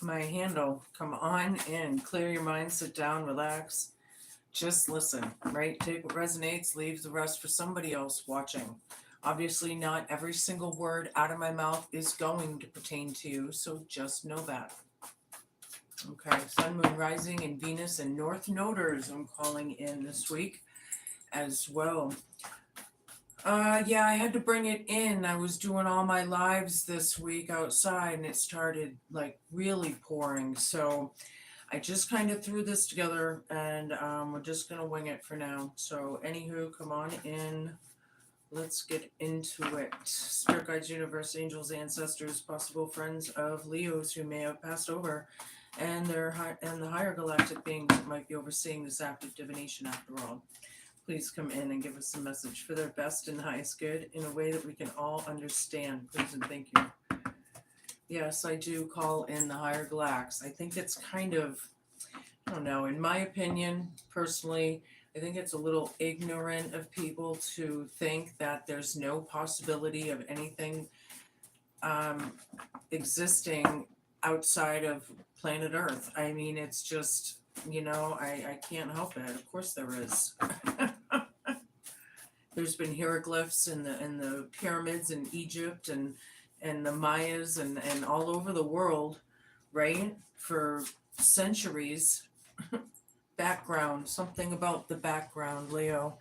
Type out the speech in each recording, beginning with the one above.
my handle. Come on in. Clear your mind, sit down, relax. Just listen, right? Take what resonates, leave the rest for somebody else watching. Obviously, not every single word out of my mouth is going to pertain to you, so just know that. Okay, Sun, Moon, Rising, and Venus and North Noders I'm calling in this week as well. Yeah, I had to bring it in. I was doing all my lives this week outside and it started like really pouring. So I just kind of threw this together and we're just going to wing it for now. So, anywho, come on in. Let's get into it. Spirit guides, universe, angels, ancestors, possible friends of Leos who may have passed over, and and the higher galactic beings that might be overseeing this act of divination after all. Please come in and give us a message for their best and highest good in a way that we can all understand. Please and thank you. Yes, I do call in the higher galax. I think it's kind of, I don't know, in my opinion, personally, I think it's a little ignorant of people to think that there's no possibility of anything um, existing outside of planet Earth. I mean, it's just, I can't help it. Of course there is. There's been hieroglyphs in the pyramids in Egypt and the Mayas and all over the world, right? For centuries. Background, something about the background, Leo.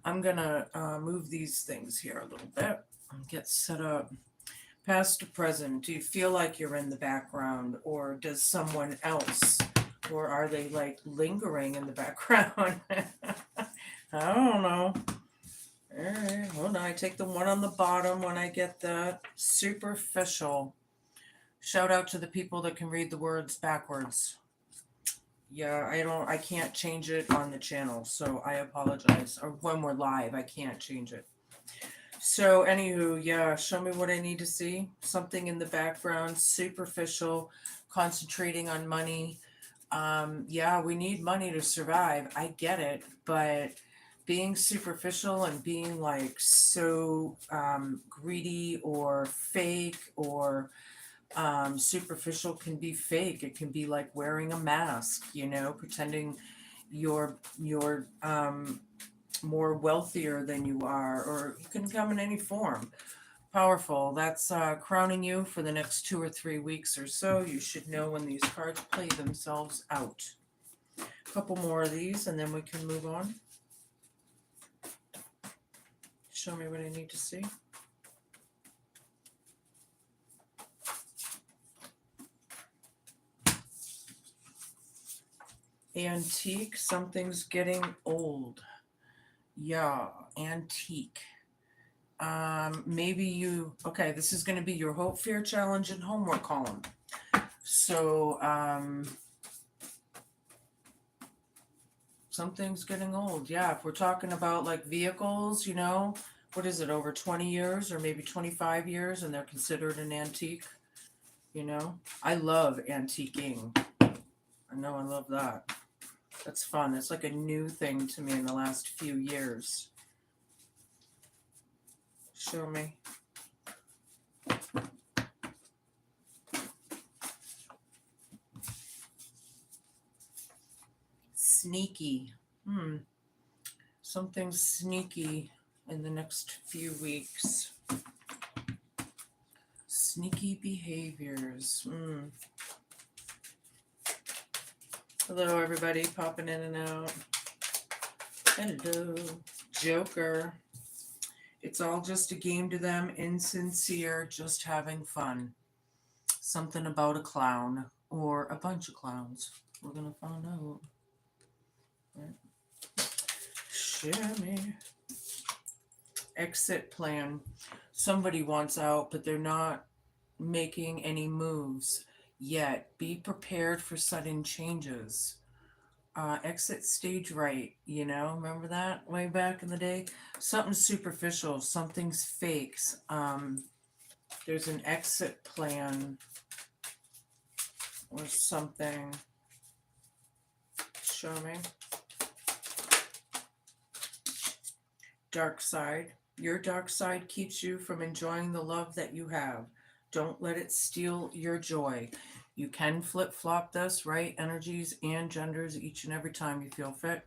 I'm gonna move these things here a little bit and get set up. Past to present, do you feel like you're in the background, or does someone else, or are they like lingering in the background? I don't know. All right, hold on. I take the one on the bottom when I get that. Superficial. Shout out to the people that can read the words backwards. Yeah, I can't change it on the channel, so I apologize. Or when we're live, I can't change it. So, anywho, yeah, show me what I need to see. Something in the background, superficial, concentrating on money. Yeah, we need money to survive. I get it, but being superficial and being like so greedy or fake or superficial can be fake. It can be like wearing a mask, pretending you're more wealthier than you are, or you can come in any form. Powerful. That's crowning you for the next 2 or 3 weeks or so. You should know when these cards play themselves out. A couple more of these, and then we can move on. Show me what I need to see. Antique, something's getting old. Yeah, antique. Maybe okay, this is going to be your hope, fear, challenge, and homework column. So, something's getting old. Yeah, if we're talking about like vehicles, what is it, over 20 years or maybe 25 years, and they're considered an antique, I love antiquing. I know, I love that. That's fun. It's like a new thing to me in the last few years. Show me. Sneaky. Something sneaky in the next few weeks. Sneaky behaviors. Hello, everybody. Popping in and out. Hello. Joker. It's all just a game to them. Insincere. Just having fun. Something about a clown. Or a bunch of clowns. We're going to find out. Right. Share me. Exit plan. Somebody wants out, but they're not making any moves yet. Be prepared for sudden changes. Exit stage right, remember that way back in the day? Something's superficial, something's fake. There's an exit plan or something. Show me. Dark side. Your dark side keeps you from enjoying the love that you have. Don't let it steal your joy. You can flip-flop this, right? Energies and genders each and every time you feel fit,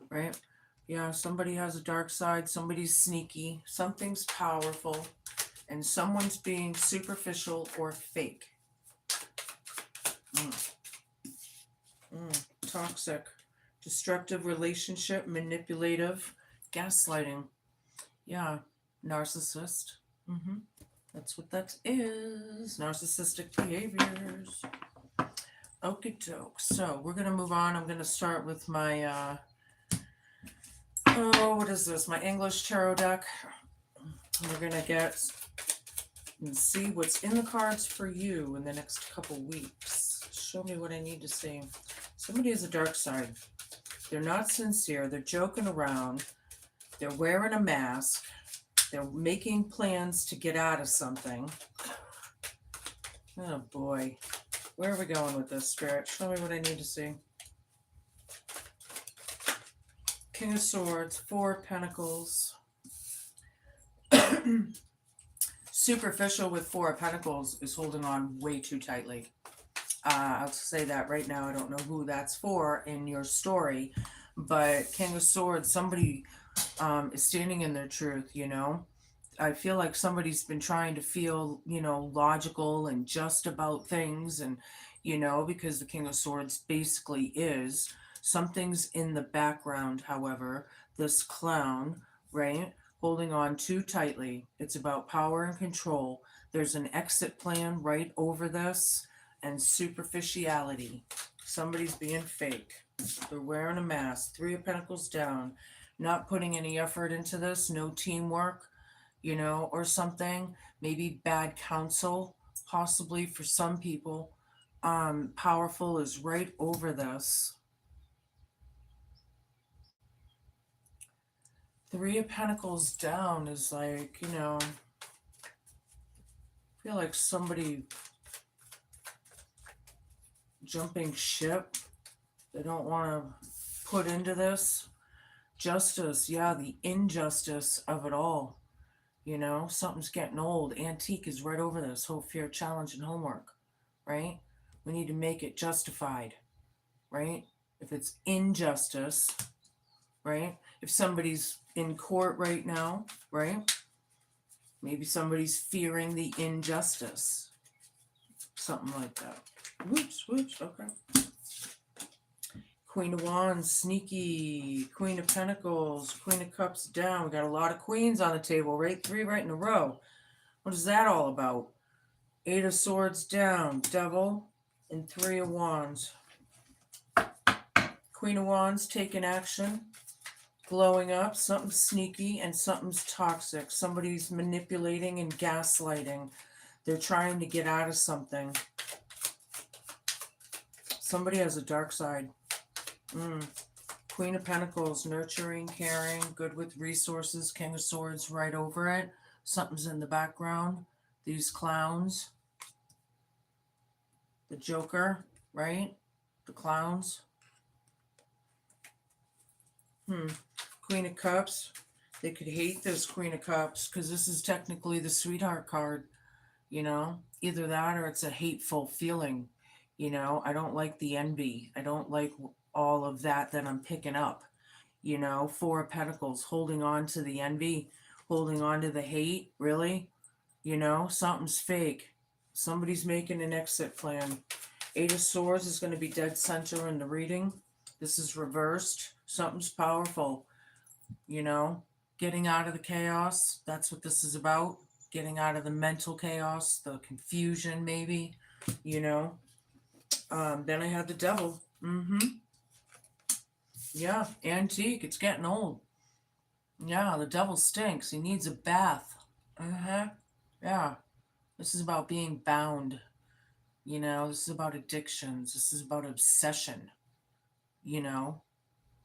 right? Yeah, somebody has a dark side, somebody's sneaky, something's powerful, and someone's being superficial or fake. Mm. Toxic, destructive relationship, manipulative, gaslighting. Yeah, narcissist. That's what that is. Narcissistic behaviors. Okie doke. So we're gonna move on. I'm gonna start with my what is this? My English tarot deck. We're gonna get and see what's in the cards for you in the next couple weeks. Show me what I need to see. Somebody has a dark side. They're not sincere. They're joking around. They're wearing a mask. They're making plans to get out of something. Oh boy. Where are we going with this, Spirit? Show me what I need to see. King of Swords, Four of Pentacles. Superficial with Four of Pentacles is holding on way too tightly. I'll say that right now. I don't know who that's for in your story, but King of Swords, somebody is standing in their truth, you know. I feel like somebody's been trying to feel, you know, logical and just about things, and, you know, because the King of Swords basically is. Something's in the background, however, this clown, right, holding on too tightly. It's about power and control. There's an exit plan right over this, and superficiality. Somebody's being fake. They're wearing a mask. Three of Pentacles down. Not putting any effort into this. No teamwork, you know, or something. Maybe bad counsel, possibly for some people. Powerful is right over this. Three of Pentacles down is like, you know, I feel like somebody jumping ship. They don't want to put into this. Justice, yeah, the injustice of it all. You know, something's getting old. Antique is right over this. Hope, fear, challenge, and homework, right? We need to make it justified, right? If it's injustice, right? If somebody's in court right now, right? Maybe somebody's fearing the injustice. Something like that. Whoops, okay. Queen of Wands, sneaky. Queen of Pentacles, Queen of Cups down. We got a lot of queens on the table, right? Three right in a row. What is that all about? Eight of Swords down, Devil, and Three of Wands. Queen of Wands taking action, glowing up. Something's sneaky and something's toxic. Somebody's manipulating and gaslighting. They're trying to get out of something. Somebody has a dark side. Queen of Pentacles, nurturing, caring, good with resources. King of Swords right over it. Something's in the background. These clowns. The Joker, right? The clowns. Queen of Cups. They could hate this Queen of Cups because this is technically the sweetheart card. You know, either that or it's a hateful feeling. You know, I don't like the envy. I don't like all of that I'm picking up. You know, Four of Pentacles, holding on to the envy, holding on to the hate. Really? You know, something's fake. Somebody's making an exit plan. Eight of Swords is going to be dead center in the reading. This is reversed. Something's powerful. You know, getting out of the chaos. That's what this is about. Getting out of the mental chaos, the confusion, maybe. You know. Then I had the Devil. Yeah, antique. It's getting old. Yeah, the Devil stinks. He needs a bath. Yeah. This is about being bound. You know, this is about addictions. This is about obsession. You know,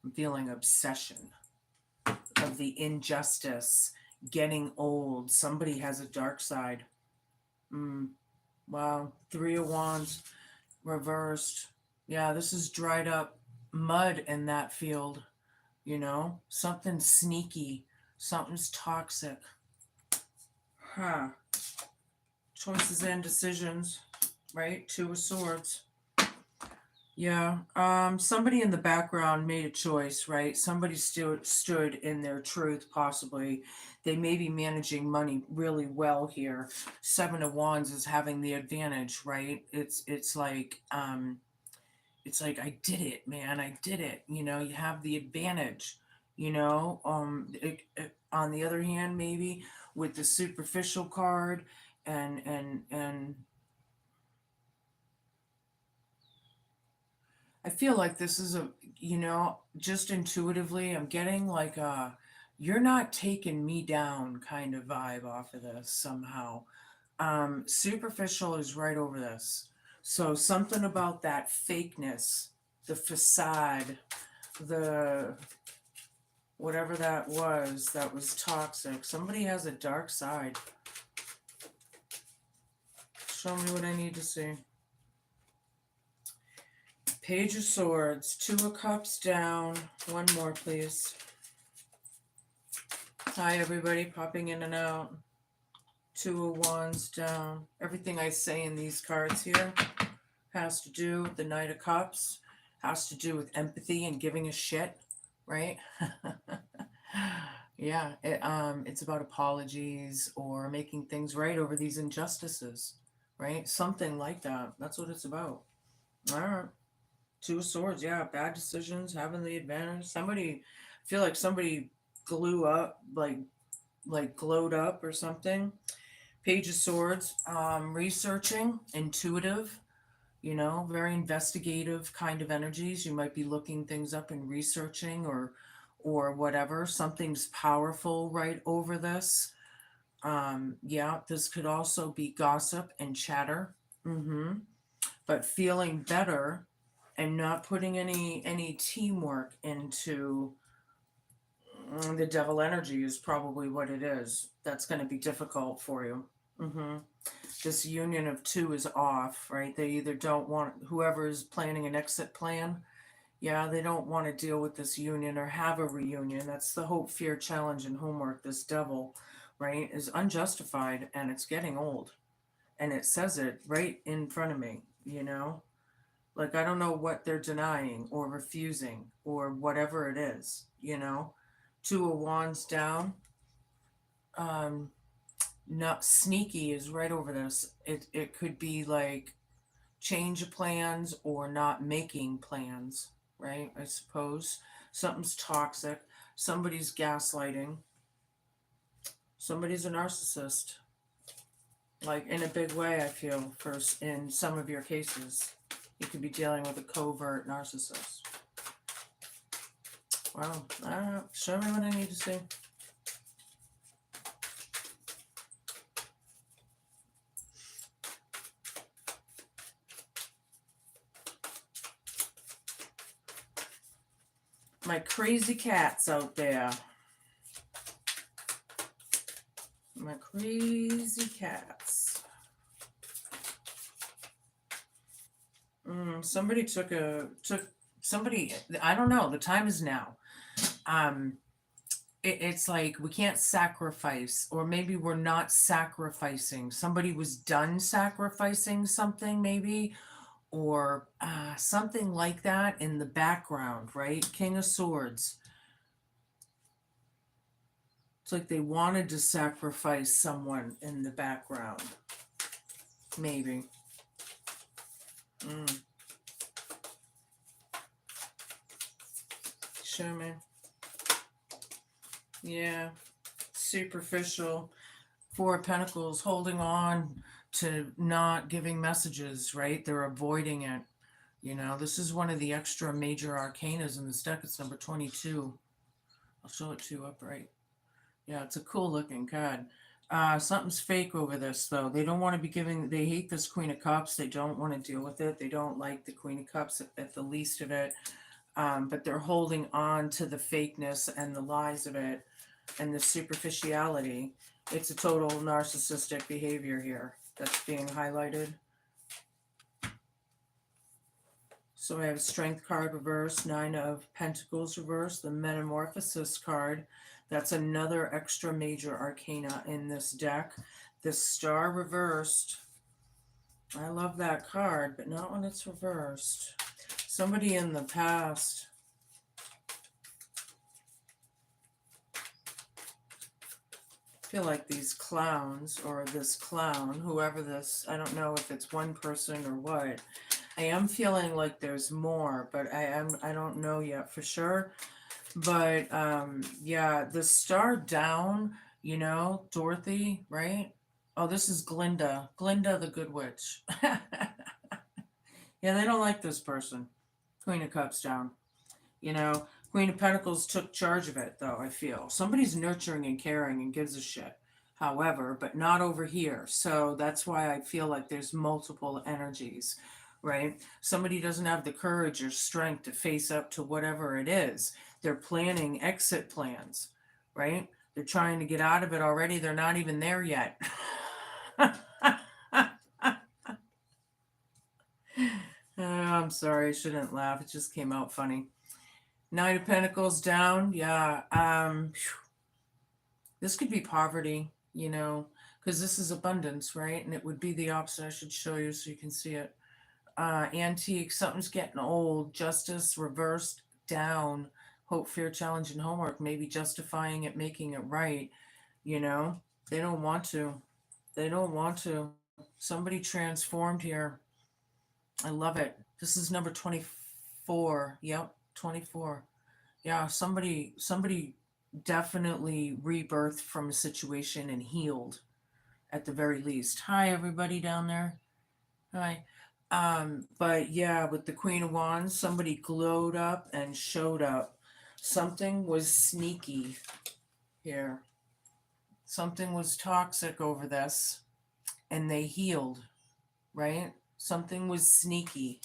I'm feeling obsession of the injustice, getting old. Somebody has a dark side. Wow. Three of Wands reversed. Yeah, this is dried up mud in that field. You know, something's sneaky. Something's toxic. Choices and decisions. right? Two of Swords. Yeah. Somebody in the background made a choice, right? Somebody stood in their truth, possibly. They may be managing money really well here. Seven of Wands is having the advantage, right? It's like I did it, man. I did it. You have the advantage. On the other hand, maybe with the superficial card and I feel like this is just intuitively, I'm getting like you're not taking me down kind of vibe off of this somehow. Superficial is right over this. So something about that fakeness, the facade, the whatever that was toxic. Somebody has a dark side. Show me what I need to see. Page of Swords, Two of Cups down. One more, please. Hi, everybody, popping in and out. Two of Wands down. Everything I say in these cards here has to do with the Knight of Cups, has to do with empathy and giving a shit, right? Yeah, it's about apologies or making things right over these injustices, right? Something like that. That's what it's about. All right. Two of Swords, yeah, bad decisions, having the advantage. I feel like somebody glue up, like glowed up or something. Page of Swords, researching, intuitive, very investigative kind of energies. You might be looking things up and researching or whatever. Something's powerful right over this. Yeah, this could also be gossip and chatter. Mm-hmm. But feeling better and not putting any teamwork into the devil energy is probably what it is. That's going to be difficult for you. Hmm. This union of two is off, right? They either don't want, whoever is planning an exit plan, yeah, they don't want to deal with this union or have a reunion. That's the hope, fear, challenge, and homework. This devil, right, is unjustified and it's getting old. And it says it right in front of me. Like, I don't know what they're denying or refusing or whatever it is. Two of Wands down. Um, Not sneaky is right over this. It could be like change of plans or not making plans, right? I suppose something's toxic. Somebody's gaslighting. Somebody's a narcissist. Like in a big way, I feel, in some of your cases. You could be dealing with a covert narcissist. Wow. Show me what I need to see. My crazy cats out there. My crazy cats. Somebody somebody, I don't know, the time is now. It's like we can't sacrifice, or maybe we're not sacrificing. Somebody was done sacrificing something, maybe, or something like that in the background, right? King of Swords. It's like they wanted to sacrifice someone in the background, maybe. Show me. Yeah, superficial. Four of Pentacles, holding on to not giving messages, right? They're avoiding it. This is one of the extra major arcanas in this deck. It's number 22. I'll show it to you upright. Yeah, it's a cool looking card. Something's fake over this, though. They don't want to be giving, they hate this Queen of Cups. They don't want to deal with it. They don't like the Queen of Cups at the least of it. But they're holding on to the fakeness and the lies of it and the superficiality. It's a total narcissistic behavior here that's being highlighted. So I have Strength card reversed, Nine of Pentacles reversed, the Metamorphosis card. That's another extra major arcana in this deck. The Star reversed. I love that card, but not when it's reversed. Somebody in the past. I feel like these clowns, or this clown, whoever this, I don't know if it's one person or what. I am feeling like there's more, but I don't know yet for sure. But yeah, the star down, Dorothy, right? Oh, this is Glinda. Glinda the Good Witch. Yeah, they don't like this person. Queen of Cups down. Queen of Pentacles took charge of it, though, I feel. Somebody's nurturing and caring and gives a shit. However, but not over here. So that's why I feel like there's multiple energies, right? Somebody doesn't have the courage or strength to face up to whatever it is. They're planning exit plans, right? They're trying to get out of it already. They're not even there yet. I'm sorry, I shouldn't laugh. It just came out funny. Nine of Pentacles down. Yeah. This could be poverty, because this is abundance, right? And it would be the opposite. I should show you so you can see it. Antique, something's getting old. Justice reversed down. Hope, fear, challenge, and homework. Maybe justifying it, making it right. They don't want to. They don't want to. Somebody transformed here. I love it. This is number 24. Yep, 24. Yeah, somebody definitely rebirthed from a situation and healed at the very least. Hi everybody down there. Hi. But yeah, with the Queen of Wands, somebody glowed up and showed up. Something was sneaky here. Something was toxic over this and they healed, right? Something was sneaky,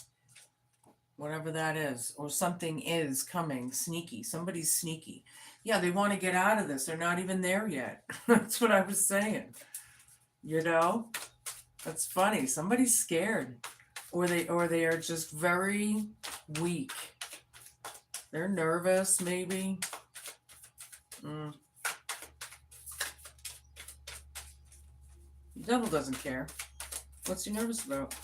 whatever that is, or something is coming sneaky. Somebody's sneaky. Yeah, they want to get out of this. They're not even there yet. That's what I was saying. That's funny. Somebody's scared, or they are just very weak. They're nervous, maybe. The devil doesn't care. What's he nervous about?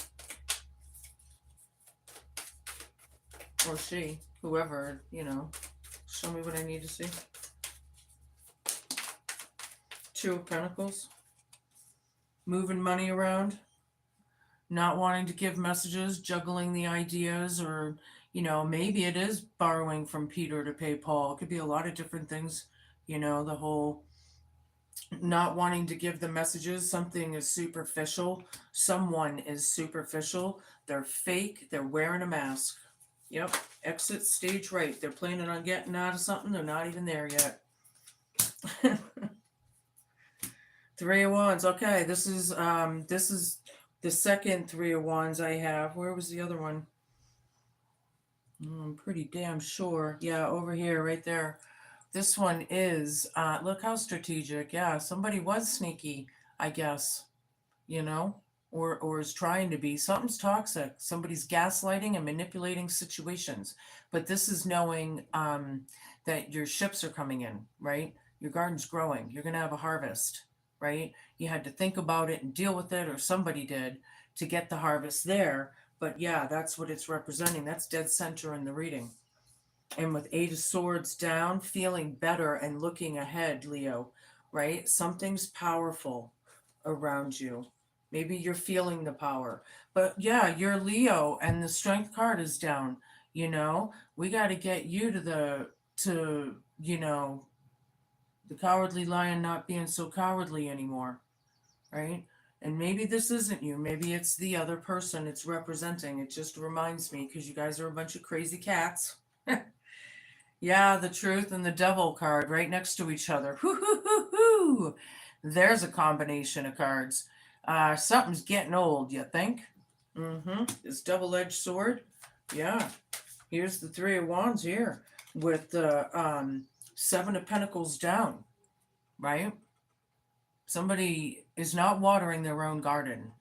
Or she, whoever, show me what I need to see. Two of Pentacles. Moving money around. Not wanting to give messages, juggling the ideas, or, maybe it is borrowing from Peter to pay Paul. It could be a lot of different things. The whole not wanting to give the messages. Something is superficial. Someone is superficial. They're fake. They're wearing a mask. Yep. Exit stage right. They're planning on getting out of something. They're not even there yet. Three of Wands. Okay, this is the second Three of Wands I have. Where was the other one? I'm pretty damn sure. Yeah, over here, right there. This one is, look how strategic. Yeah, somebody was sneaky, I guess, or is trying to be. Something's toxic. Somebody's gaslighting and manipulating situations. But this is knowing that your ships are coming in, right? Your garden's growing. You're going to have a harvest, right? You had to think about it and deal with it, or somebody did, to get the harvest there. But yeah, that's what it's representing. That's dead center in the reading. And with Eight of Swords down, feeling better and looking ahead, Leo, right? Something's powerful around you. Maybe you're feeling the power. But yeah, you're Leo and the Strength card is down. We got to get you to the Cowardly Lion not being so cowardly anymore, right? And maybe this isn't you. Maybe it's the other person it's representing. It just reminds me because you guys are a bunch of crazy cats. Yeah, the Truth and the Devil card right next to each other. Hoo, hoo, hoo, hoo. There's a combination of cards. Something's getting old, you think? This double-edged sword. Yeah. Here's the Three of Wands here with the Seven of Pentacles down, right? Somebody is not watering their own garden.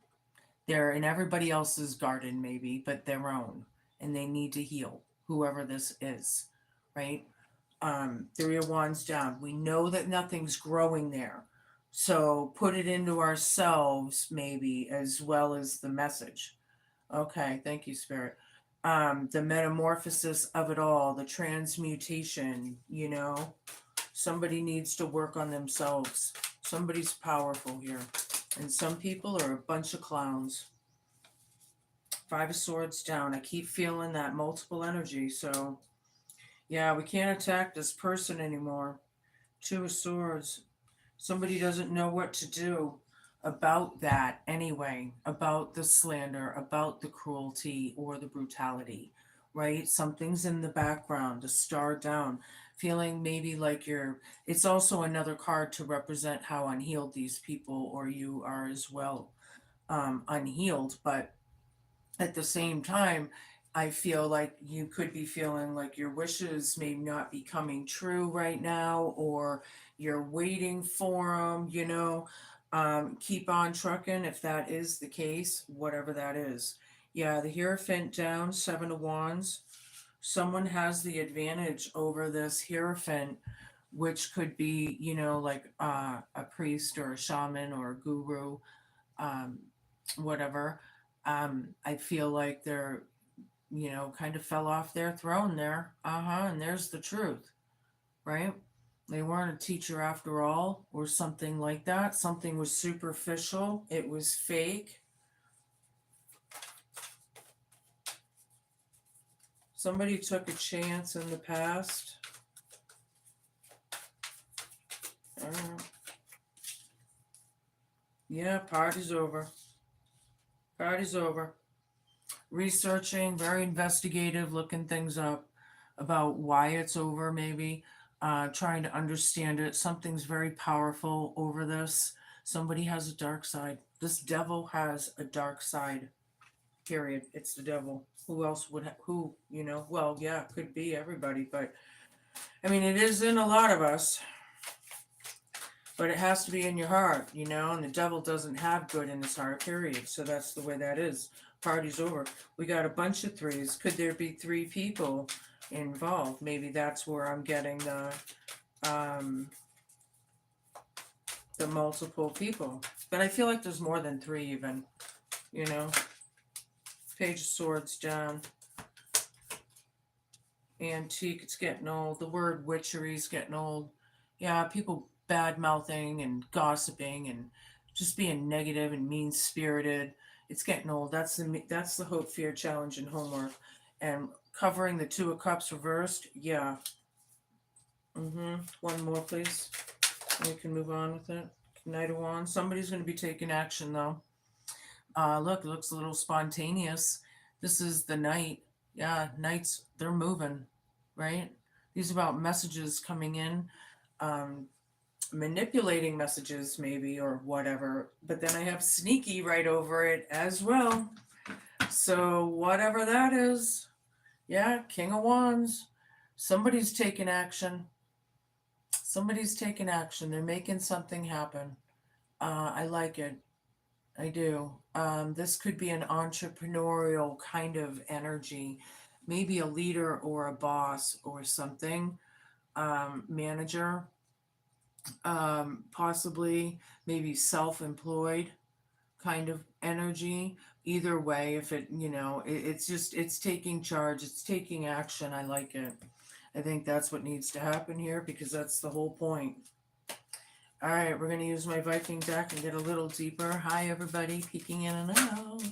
They're in everybody else's garden, maybe, but their own. And they need to heal, whoever this is, right? Three of Wands down. We know that nothing's growing there. So put it into ourselves maybe as well as the message. Okay, thank you, Spirit. The metamorphosis of it all, the transmutation, somebody needs to work on themselves. Somebody's powerful here. And some people are a bunch of clowns. Five of Swords down. I keep feeling that multiple energy. So, yeah, we can't attack this person anymore. Two of Swords. Somebody doesn't know what to do about that anyway, about the slander, about the cruelty or the brutality, right? Something's in the background, a star down, feeling maybe like it's also another card to represent how unhealed these people or you are as well, unhealed. But at the same time, I feel like you could be feeling like your wishes may not be coming true right now, or you're waiting for them, keep on trucking if that is the case, whatever that is. Yeah, the Hierophant down, Seven of Wands. Someone has the advantage over this Hierophant, which could be, like a priest or a shaman or a guru, um, whatever. I feel like they're, kind of fell off their throne there. And there's the truth, right? They weren't a teacher after all, or something like that. Something was superficial, it was fake. Somebody took a chance in the past. Yeah, party's over. Party's over. Researching, very investigative, looking things up about why it's over, maybe trying to understand it. Something's very powerful over this. Somebody has a dark side. This devil has a dark side, period. It's the devil. Who else would, well, yeah, it could be everybody, but I mean, it is in a lot of us, but it has to be in your heart, and the devil doesn't have good in his heart, period. So that's the way that is. Party's over. We got a bunch of threes. Could there be three people involved? Maybe that's where I'm getting the multiple people. But I feel like there's more than three even, Page of Swords down. Antique, it's getting old. The word witchery's getting old. Yeah, people bad mouthing and gossiping and just being negative and mean spirited. It's getting old. That's the hope, fear, challenge, and homework. And covering the Two of Cups reversed. Yeah. One more, please. We can move on with it. Knight of Wands. Somebody's going to be taking action though. Look, it looks a little spontaneous. This is the Knight. Yeah, Knights, they're moving, right? These are about messages coming in, manipulating messages maybe or whatever. But then I have sneaky right over it as well. So whatever that is, yeah, King of Wands. Somebody's taking action. Somebody's taking action. They're making something happen. I like it. I do. This could be an entrepreneurial kind of energy, maybe a leader or a boss or something, manager, possibly maybe self-employed kind of energy. Either way, if it's taking charge, it's taking action. I like it. I think that's what needs to happen here because that's the whole point. All right, we're going to use my Viking deck and get a little deeper. Hi, everybody, peeking in and out.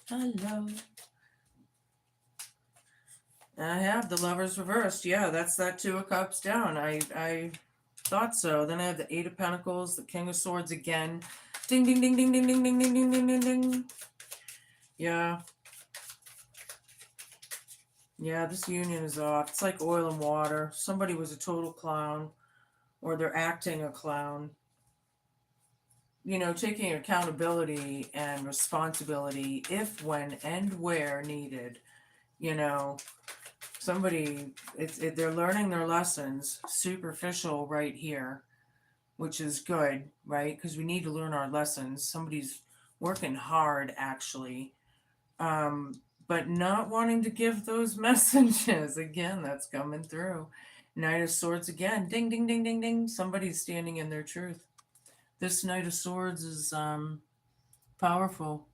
Hello. I have the Lovers reversed. Yeah, that's that Two of Cups down. I thought so. Then I have the Eight of Pentacles, the King of Swords again. Ding, ding, ding, ding, ding, ding, ding, ding, ding, ding, ding, ding. Yeah. Yeah, this union is off. It's like oil and water. Somebody was a total clown, or they're acting a clown. Taking accountability and responsibility if, when, and where needed. Somebody, they're learning their lessons. Superficial right here, which is good, right? Because we need to learn our lessons. Somebody's working hard, actually, but not wanting to give those messages. Again, that's coming through. Knight of Swords again. Ding, ding, ding, ding, ding. Somebody's standing in their truth. This Knight of Swords is powerful,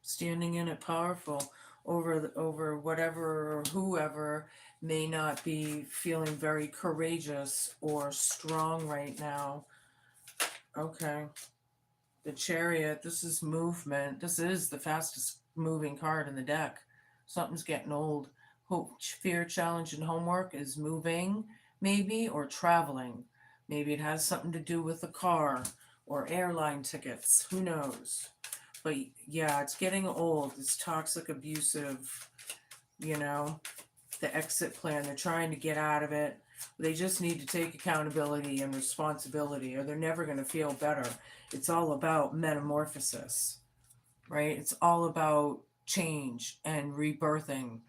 standing in it powerful over whatever or whoever may not be feeling very courageous or strong right now. Okay. The Chariot, this is movement. This is the fastest moving card in the deck. Something's getting old. Hope, fear, challenge, and homework is moving, maybe, or traveling. Maybe it has something to do with a car or airline tickets. Who knows? But yeah, it's getting old. It's toxic, abusive, the exit plan. They're trying to get out of it. They just need to take accountability and responsibility, or they're never going to feel better. It's all about metamorphosis, right? It's all about change and rebirthing,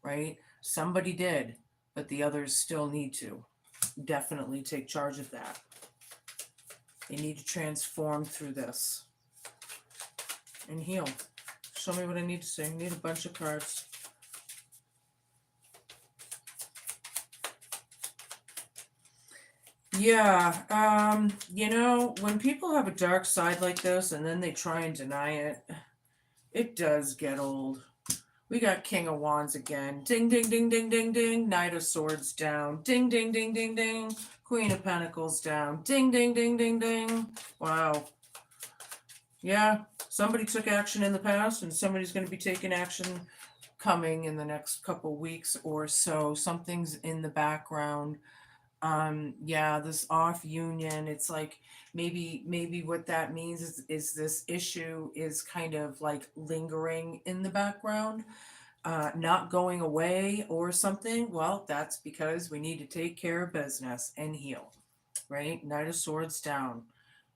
right? Somebody did, but the others still need to definitely take charge of that. They need to transform through this and heal. Show me what I need to say. I need a bunch of cards. Yeah, when people have a dark side like this and then they try and deny it, it does get old. We got King of Wands again. Ding, ding, ding, ding, ding, ding. Knight of Swords down. Ding, ding, ding, ding, ding. Queen of Pentacles down. Ding, ding, ding, ding, ding. Wow. Yeah, somebody took action in the past and somebody's going to be taking action coming in the next couple weeks or so. Something's in the background. Yeah, this off union, it's like maybe what that means is this issue is kind of like lingering in the background, not going away or something. Well, that's because we need to take care of business and heal, right? Knight of Swords down.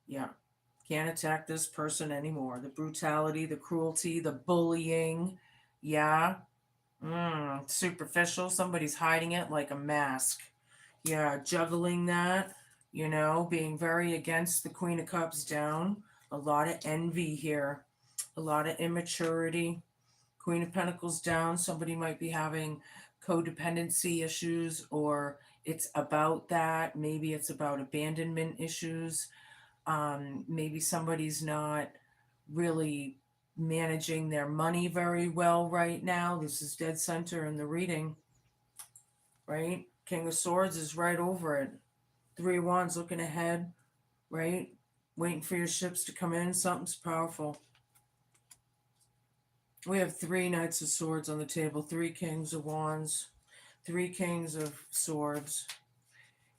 Yeah, can't attack this person anymore. The brutality, the cruelty, the bullying. Yeah. Superficial. Somebody's hiding it like a mask. Yeah, juggling that, being very against the Queen of Cups down. A lot of envy here, a lot of immaturity. Queen of Pentacles down. Somebody might be having codependency issues, or it's about that. Maybe it's about abandonment issues. Maybe somebody's not really managing their money very well right now. This is dead center in the reading, right? King of Swords is right over it. Three of Wands looking ahead, right? Waiting for your ships to come in. Something's powerful. We have three Knights of Swords on the table, three Kings of Wands, three Kings of Swords.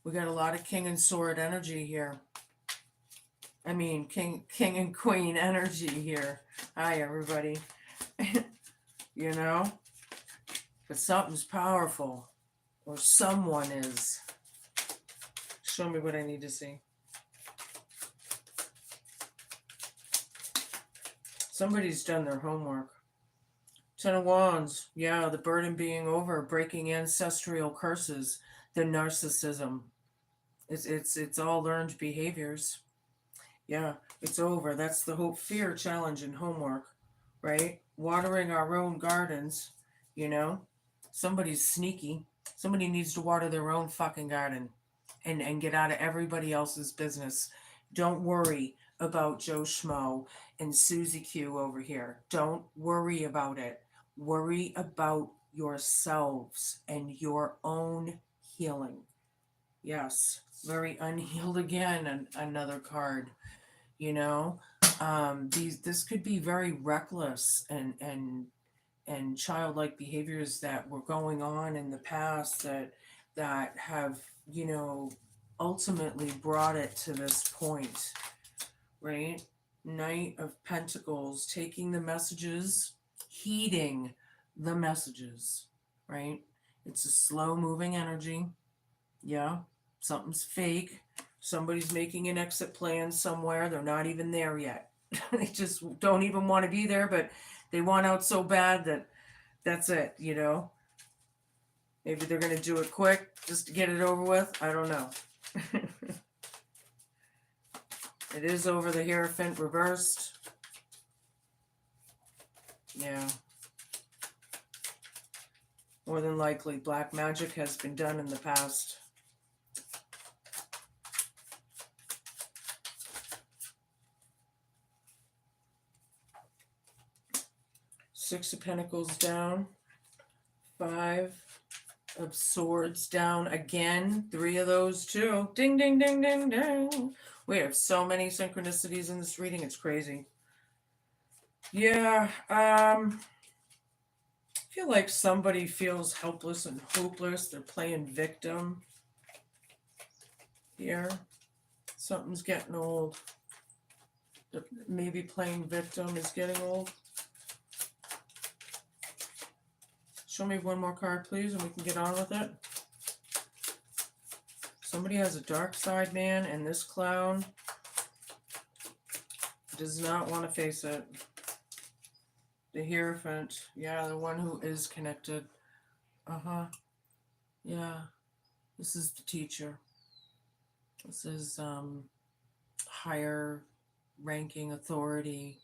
We got a lot of King and Sword energy here. I mean, King and Queen energy here. Hi, everybody. But something's powerful, or someone is. Show me what I need to see. Somebody's done their homework. Ten of Wands. Yeah, the burden being over, breaking ancestral curses, the narcissism. It's all learned behaviors. Yeah, it's over. That's the hope, fear, challenge, and homework, right? Watering our own gardens, Somebody's sneaky. Somebody needs to water their own fucking garden and get out of everybody else's business. Don't worry about Joe Schmo and Susie Q over here. Don't worry about it. Worry about yourselves and your own healing. Yes, very unhealed again, and another card. This could be very reckless and childlike behaviors that were going on in the past that have ultimately brought it to this point, right? Knight of Pentacles, taking the messages, heeding the messages, right? It's a slow moving energy. Yeah, something's fake. Somebody's making an exit plan somewhere. They're not even there yet. They just don't even want to be there, but they want out so bad that that's it, Maybe they're going to do it quick just to get it over with. I don't know. It is over the Hierophant reversed. Yeah. More than likely, black magic has been done in the past. Six of Pentacles down. Five of Swords down again. Three of those too. Ding, ding, ding, ding, ding. We have so many synchronicities in this reading. It's crazy. Yeah. I feel like somebody feels helpless and hopeless. They're playing victim here. Something's getting old. Maybe playing victim is getting old. Show me one more card, please, and we can get on with it. Somebody has a dark side, man, and this clown does not want to face it. The Hierophant. Yeah, the one who is connected. Uh-huh. Yeah. This is the teacher. This is higher ranking authority,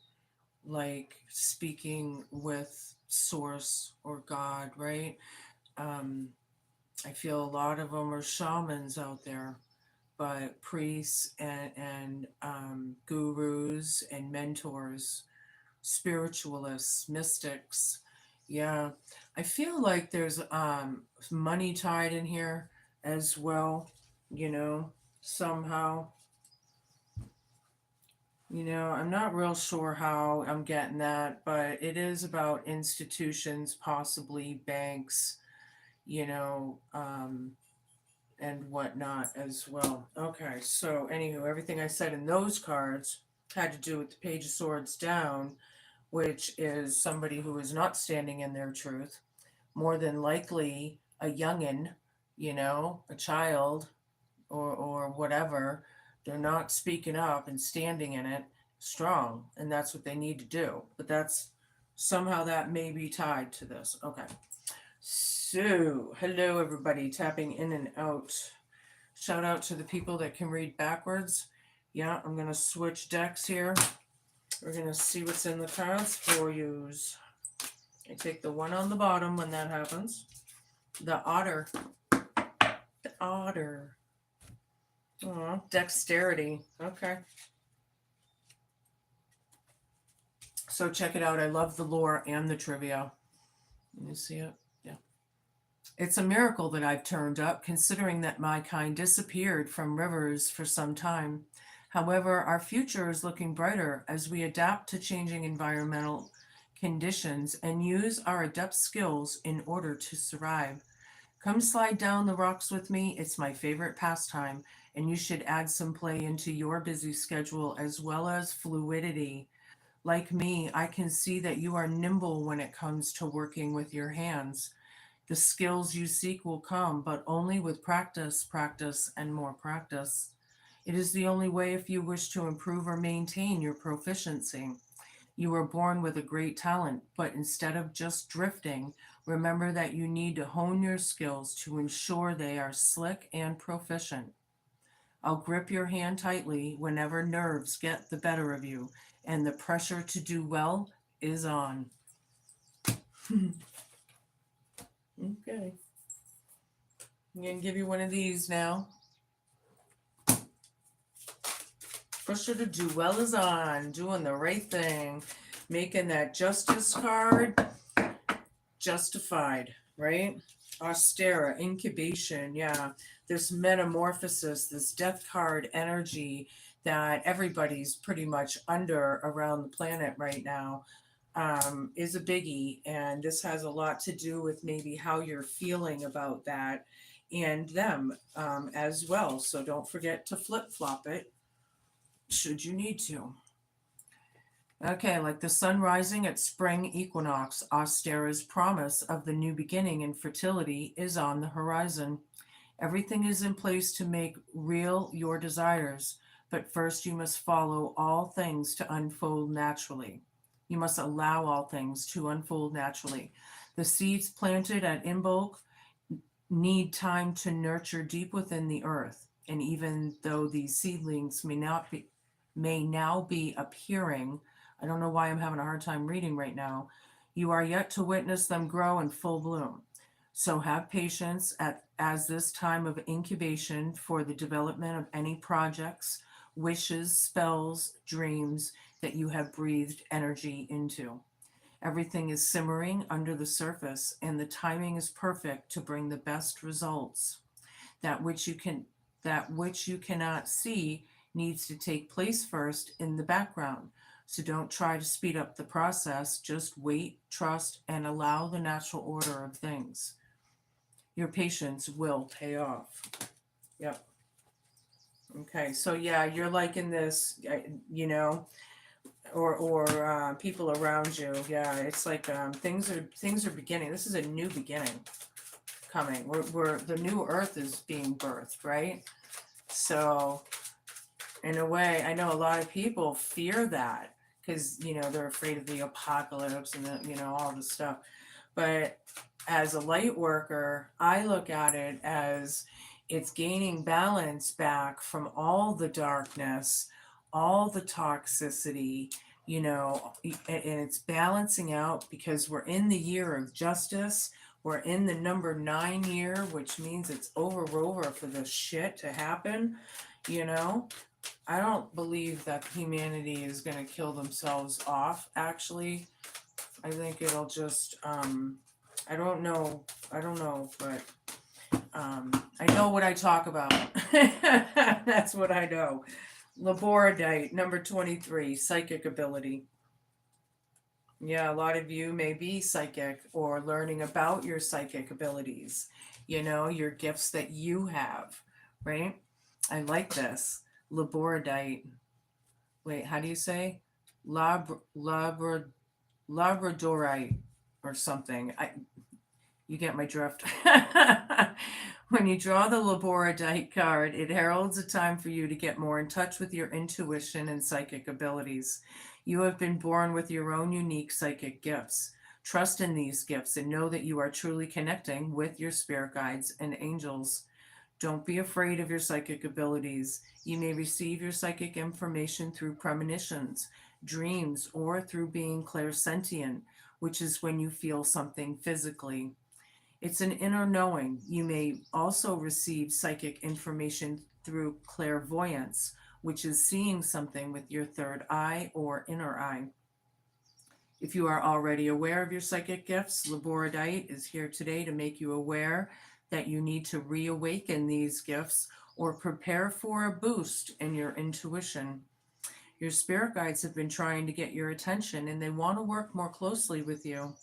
like speaking with source or God, right? I feel a lot of them are shamans out there, but priests and gurus and mentors, spiritualists, mystics. Yeah, I feel like there's money tied in here as well, somehow. I'm not real sure how I'm getting that, but it is about institutions, possibly banks, you know, um, and whatnot as well. Okay, so anywho, everything I said in those cards had to do with the Page of Swords down, which is somebody who is not standing in their truth, more than likely a youngin, a child or whatever. They're not speaking up and standing in it strong, and that's what they need to do. But that's somehow that may be tied to this. Okay. So, hello everybody, tapping in and out. Shout out to the people that can read backwards. Yeah, I'm going to switch decks here. We're going to see what's in the cards for yous. I take the one on the bottom when that happens. The otter. The otter. Oh, dexterity. Okay. So check it out. I love the lore and the trivia. Let me see it. Yeah. It's a miracle that I've turned up, considering that my kind disappeared from rivers for some time. However, our future is looking brighter as we adapt to changing environmental conditions and use our adept skills in order to survive. Come slide down the rocks with me. It's my favorite pastime, and you should add some play into your busy schedule as well as fluidity. Like me, I can see that you are nimble when it comes to working with your hands. The skills you seek will come, but only with practice, practice, and more practice. It is the only way if you wish to improve or maintain your proficiency. You were born with a great talent, but instead of just drifting, remember that you need to hone your skills to ensure they are slick and proficient. I'll grip your hand tightly whenever nerves get the better of you, and the pressure to do well is on. Okay. I'm going to give you one of these now. Pressure to do well is on. Doing the right thing. Making that justice card justified, right? Austera, incubation, yeah. This metamorphosis, this death card energy that everybody's pretty much under around the planet right now is a biggie. And this has a lot to do with maybe how you're feeling about that and them as well. So don't forget to flip-flop it should you need to. Okay, like the sun rising at spring equinox, Austera's promise of the new beginning and fertility is on the horizon. Everything is in place to make real your desires, but first you must follow all things to unfold naturally. You must allow all things to unfold naturally. The seeds planted at Imbolc need time to nurture deep within the earth, and even though these seedlings may now be appearing, I don't know why I'm having a hard time reading right now, you are yet to witness them grow in full bloom. So have patience as this time of incubation for the development of any projects, wishes, spells, dreams that you have breathed energy into. Everything is simmering under the surface, and the timing is perfect to bring the best results. That which you can that which you cannot see needs to take place first in the background. So don't try to speed up the process, just wait, trust, and allow the natural order of things. Your patience will pay off. Yep. Okay, so yeah, you're liking this, you know, or people around you. Yeah, it's like things are beginning. This is a new beginning coming. We're the new earth is being birthed, right? So in a way, I know a lot of people fear that because they're afraid of the apocalypse and all the stuff. But as a light worker, I look at it as it's gaining balance back from all the darkness, all the toxicity, and it's balancing out because we're in the year of justice. We're in the number 9 year, which means it's over for this shit to happen. I don't believe that humanity is going to kill themselves off, actually. I think it'll just, I don't know, but I know what I talk about. That's what I know. Laboradite, number 23, psychic ability. Yeah, a lot of you may be psychic or learning about your psychic abilities, your gifts that you have, right? I like this. Laboradite. Wait, how do you say? Labradorite or something. You get my drift. When you draw the Laboradite card, it heralds a time for you to get more in touch with your intuition and psychic abilities. You have been born with your own unique psychic gifts. Trust in these gifts and know that you are truly connecting with your spirit guides and angels. Don't be afraid of your psychic abilities. You may receive your psychic information through premonitions, dreams, or through being clairsentient, which is when you feel something physically. It's an inner knowing. You may also receive psychic information through clairvoyance, which is seeing something with your third eye or inner eye. If you are already aware of your psychic gifts, Laboradite is here today to make you aware that you need to reawaken these gifts or prepare for a boost in your intuition. Your spirit guides have been trying to get your attention and they want to work more closely with you.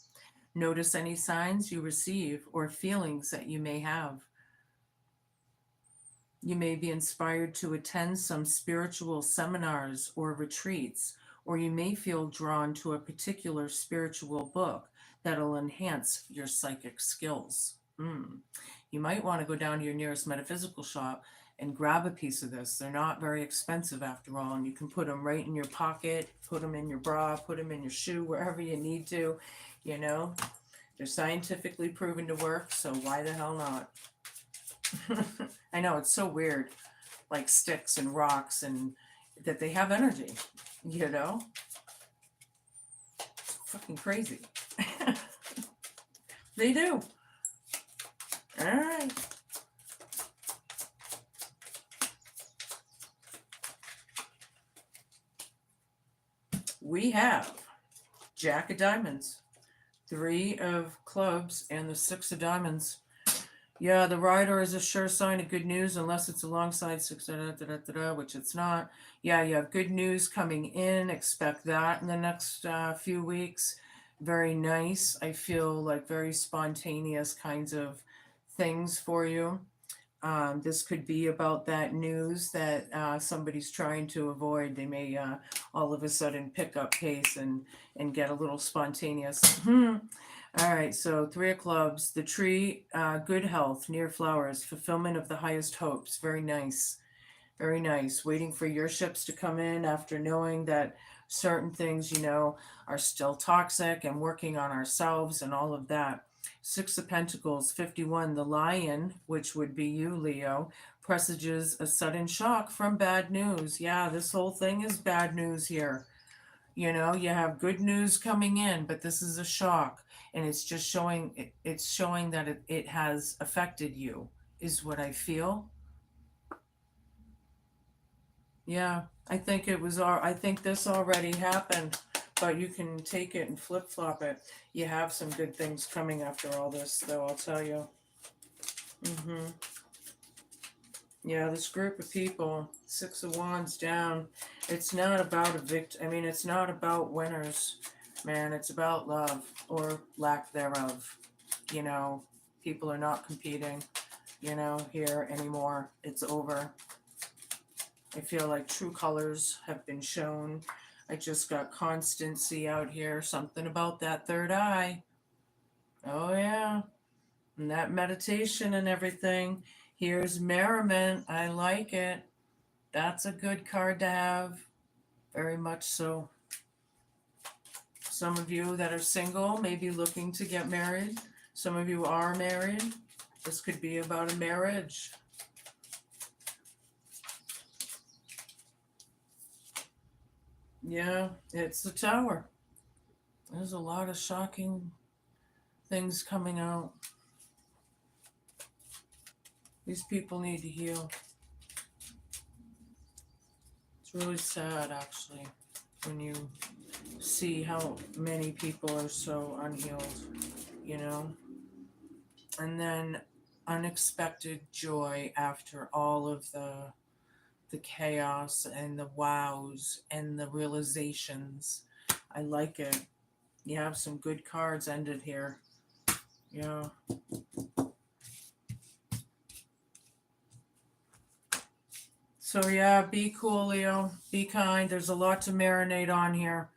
Notice any signs you receive or feelings that you may have. You may be inspired to attend some spiritual seminars or retreats, or you may feel drawn to a particular spiritual book that'll enhance your psychic skills. You might want to go down to your nearest metaphysical shop and grab a piece of this. They're not very expensive after all, and you can put them right in your pocket, put them in your bra, put them in your shoe, wherever you need to. They're scientifically proven to work, so why the hell not? I know, it's so weird, like sticks and rocks, and that they have energy, It's fucking crazy. They do. All right. We have Jack of Diamonds, 3 of Clubs, and the 6 of Diamonds. Yeah, the Rider is a sure sign of good news unless it's alongside 6, which it's not. Yeah, you have good news coming in. Expect that in the next few weeks. Very nice. I feel like very spontaneous kinds of things for you. This could be about that news that somebody's trying to avoid. They may all of a sudden pick up pace and get a little spontaneous. All right, so 3 of Clubs, the tree, good health, near flowers, fulfillment of the highest hopes. Very nice. Very nice. Waiting for your ships to come in after knowing that certain things, are still toxic and working on ourselves and all of that. 6 of Pentacles, 51, the Lion, which would be you, Leo, presages a sudden shock from bad news. Yeah, this whole thing is bad news here. You have good news coming in, but this is a shock. And it's just showing, it's showing that it has affected you, is what I feel. Yeah, I think this already happened. but you can take it and flip flop it. You have some good things coming after all this, though, I'll tell you. Yeah, this group of people, Six of Wands down, it's not about it's not about winners, man. It's about love or lack thereof. You know, people are not competing, here anymore. It's over. I feel like true colors have been shown. I just got constancy out here. Something about that third eye. Oh, yeah. And that meditation and everything. Here's merriment. I like it. That's a good card to have. Very much so. Some of you that are single may be looking to get married. Some of you are married. This could be about a marriage. Yeah, it's the Tower. There's a lot of shocking things coming out. These people need to heal. It's really sad, actually, when you see how many people are so unhealed, And then unexpected joy after all of the chaos and the wows and the realizations. I like it. You have some good cards ended here. Yeah. So yeah, be cool, Leo. Be kind. There's a lot to marinate on here.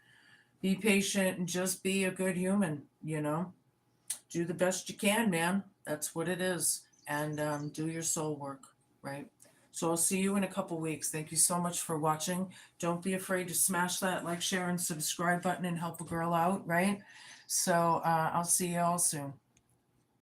Be patient and just be a good human, Do the best you can, man. That's what it is. And do your soul work, right? So I'll see you in a couple weeks. Thank you so much for watching. Don't be afraid to smash that like, share, and subscribe button and help a girl out, right? So I'll see you all soon.